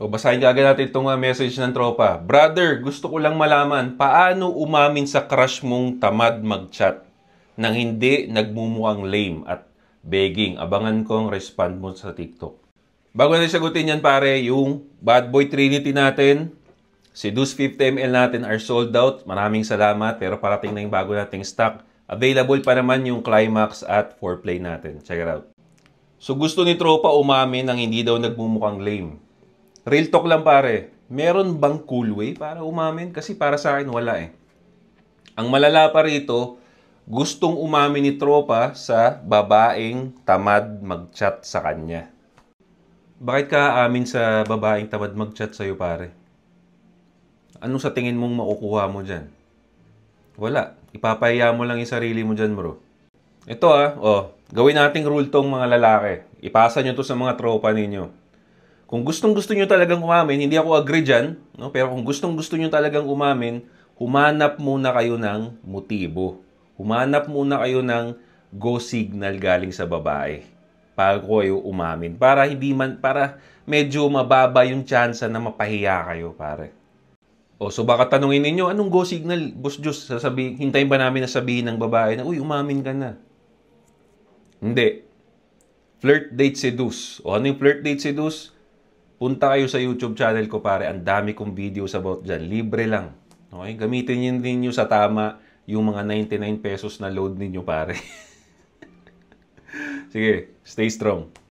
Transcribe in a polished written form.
O basahin ka agad natin itong message ng tropa. Brother, gusto ko lang malaman, paano umamin sa crush mong tamad mag-chat nang hindi nagmumukhang lame at begging? Abangan ko ang respond mo sa TikTok. Bago natin sagutin yan pare, yung Bad Boy Trinity natin, si Dus 50ml natin are sold out. Maraming salamat pero parating na yung bago nating stock. Available pa naman yung Climax at Foreplay natin. Check it out. So gusto ni tropa umamin nang hindi daw nagmumukhang lame. Real talk lang pare, meron bang cool way para umamin? Kasi para sa akin wala eh. Ang malala pa rito, gustong umamin ni tropa sa babaeng tamad mag-chat sa kanya. Bakit ka aamin sa babaeng tamad mag-chat sa'yo pare? Ano sa tingin mong makukuha mo dyan? Wala. Ipapahiya mo lang yung sarili mo dyan bro. Ito gawin nating rule tong mga lalaki. Ipasa nyo to sa mga tropa ninyo. Kung gustong-gusto nyo talagang umamin, hindi ako agree dyan, no? Pero kung gustong-gusto nyo talagang umamin, humanap muna kayo ng motibo. Humanap muna kayo ng go signal galing sa babae bago kayo umamin. Para medyo mababa yung chance na mapahiya kayo, pare. So baka tanungin ninyo, anong go signal, Boss Diyos? Hintayin ba namin na sabihin ng babae na, uy, umamin ka na? Hindi. Flirt date seduce. Ano yung flirt date seduce? Punta kayo sa YouTube channel ko pare, ang dami kong videos about dyan. Libre lang. Okay? Gamitin ninyo sa tama yung mga 99 pesos na load ninyo pare. Sige, stay strong.